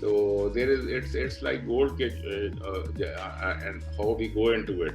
So there is it's like gold and how we go into it.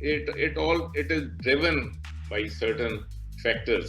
it is driven by certain factors,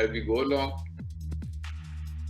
as we go along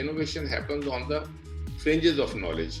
innovation happens on the fringes of knowledge.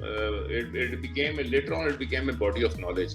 it became a body of knowledge.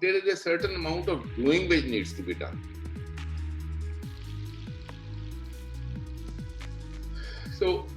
there is a certain amount of doing which needs to be done. So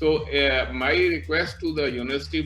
So my request to the university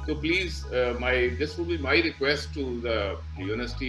So please, this would be my request to the university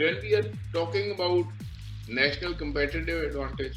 when we are talking about national competitive advantage,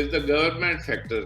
is the government factor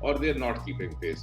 or they are not keeping pace.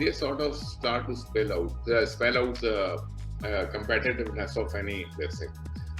they sort of start to spell out the competitiveness of any thing.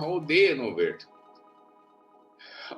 how they innovate,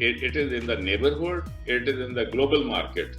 it is in the neighborhood, it is in the global market.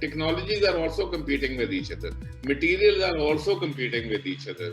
technologies are also competing with each other, materials are also competing with each other.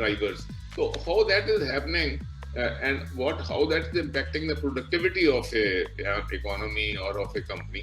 drivers. So how that is happening and how that is impacting the productivity of a economy or of a company.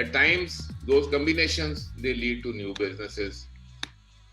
at times those combinations they lead to new businesses.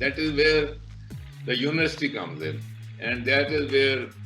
that is where the university comes in, and that is where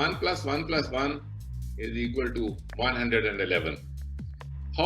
1+1+1 is equal to 111. How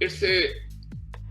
it's a,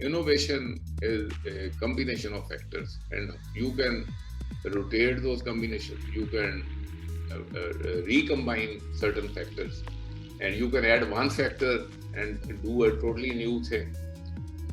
innovation is a combination of factors and you can rotate those combinations, you can recombine certain factors and you can add one factor and do a totally new thing.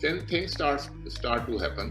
then things start to happen.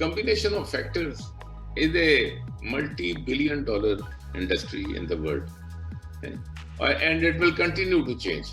combination of factors is a multi-billion dollar industry in the world, and it will continue to change.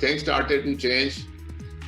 things started to change.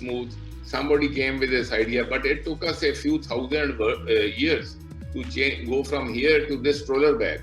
smooth. Somebody came with this idea, but it took us a few thousand years to go from here to this stroller bag.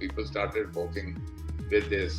people started walking with this,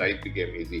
life became easy.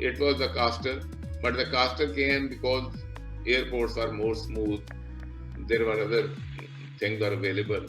it was the caster, but the caster came because airports are more smooth. There were other things are available.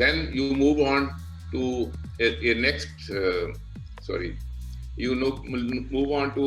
then you move on to a next you move on to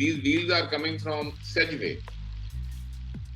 these wheels are coming from Segway,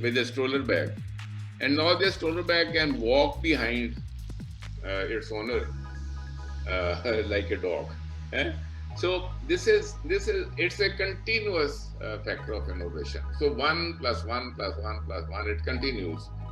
with a stroller bag, and now this stroller bag can walk behind its owner like a dog. So this is it's a continuous factor of innovation. So 1 + 1 + 1 + 1 it continues.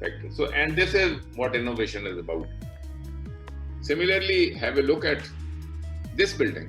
factor. So, and this is what innovation is about. Similarly, have a look at this building.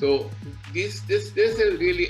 So this is really,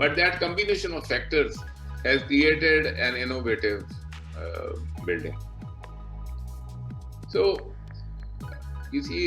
But that combination of factors has created an innovative building. So you see,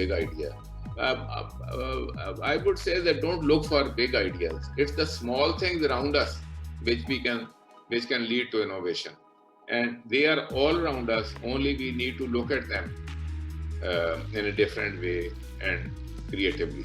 big idea? I would say that don't look for big ideas. It's the small things around us which can lead to innovation, and they are all around us, only we need to look at them in a different way and creatively.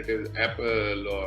it is Apple or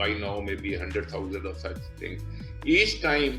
by now maybe 100,000 of such things. Each time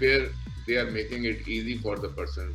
where they are making it easy for the person.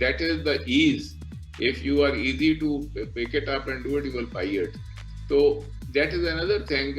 that is the ease. If you are easy to pick it up and do it, you will buy it. So that is another thing.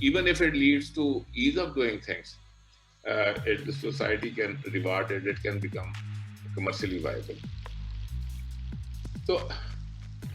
even if it leads to ease of doing things, the society can reward it, it can become commercially viable. So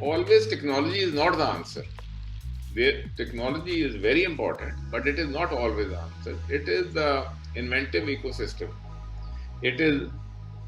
always technology is not the answer. Technology is very important, but it is not always the answer. It is the inventive ecosystem. It is,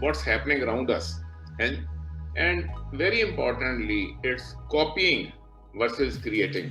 what's happening around us, and very importantly it's copying versus creating.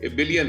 $1 billion.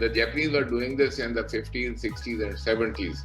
the Japanese were doing this in the 50s, 60s and 70s.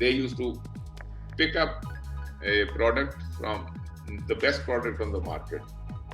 they used to pick up a product from the best product on the market.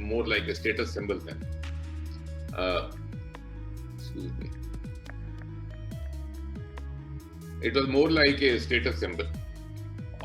more like a status symbol then. Excuse me. It was more like a status symbol.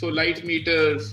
So light meters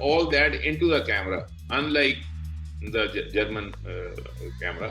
all that into the camera unlike the German camera,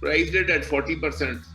priced it at 40%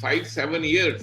5-7 years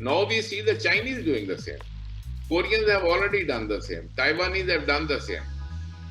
Now we see the Chinese doing the same. Koreans have already done the same. Taiwanese have done the same.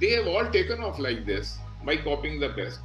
they have all taken off like this by copying the best.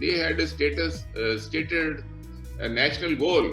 they had a stated national goal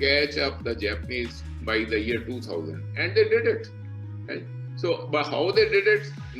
catch up the Japanese by the year 2000, and they did it. Right? So but how they did it,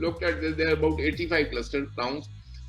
looked at this, there are about 85 cluster towns,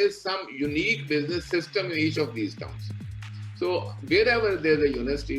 is some unique business system in each of these towns. So wherever there is a university,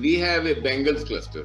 we have a Bengals cluster.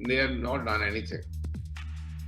they have not done anything.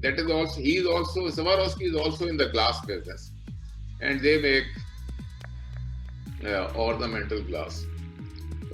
That is also, he is also, Swarovski is also in the glass business, and they make ornamental glass.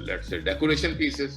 let's say decoration pieces,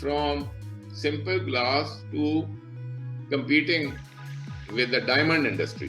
from simple glass to competing with the diamond industry.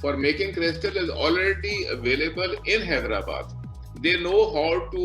for making crystal is already available in Hyderabad. They know how to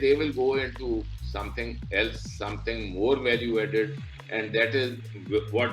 they will go into something else, something more value added, and that is what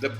the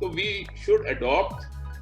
So we should adopt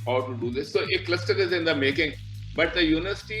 how to do this. So a cluster is in the making, but the university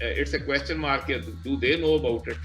it's a question mark, do they know about it.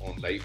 own life.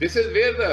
this is where the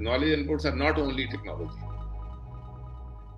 knowledge inputs are not only technology.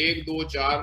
1 2 4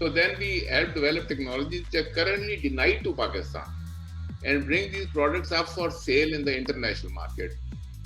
So then we help develop technologies which are currently denied to Pakistan and bring these products up for sale in the international market.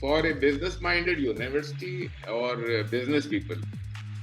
for a business minded university or business people,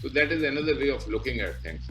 So that is another way of looking at things.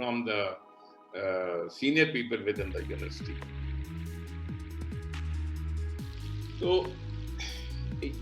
from the senior people within the university. So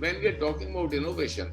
when we are talking about innovation,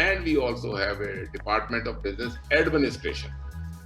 and we also have a department of business administration.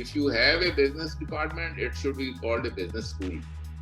if you have a business department it should be called a business school.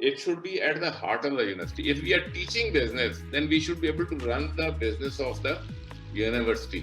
it should be at the heart of the university. If we are teaching business, then we should be able to run the business of the university.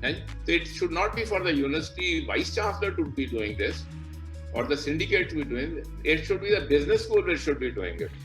So it should not be for the university vice chancellor to be doing this or the syndicate to be doing it. It should be the business school that should be doing it.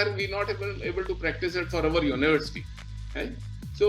are we not able to practice it for our university? So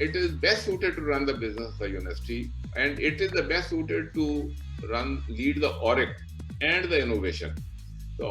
it is best suited to run the business of the university, and it is the best suited to lead the auric and the innovation. So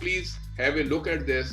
please have a look at this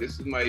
this is my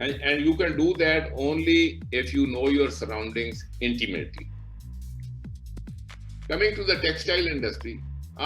and you can do that only if you know your surroundings intimately. Coming to the textile industry,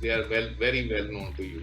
they are very well known to you.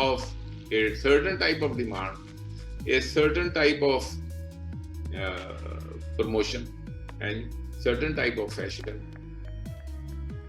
of a certain type of demand, a certain type of promotion and certain type of fashion.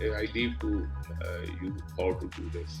I leave to you how to do this.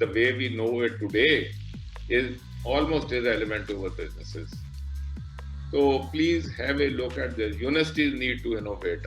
the way we know it today is almost irrelevant to our businesses. So please have a look at this. Universities need to innovate.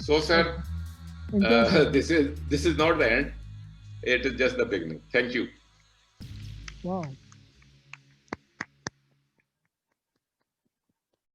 So sir, this is not the end. It is just the beginning. Thank you. Wow.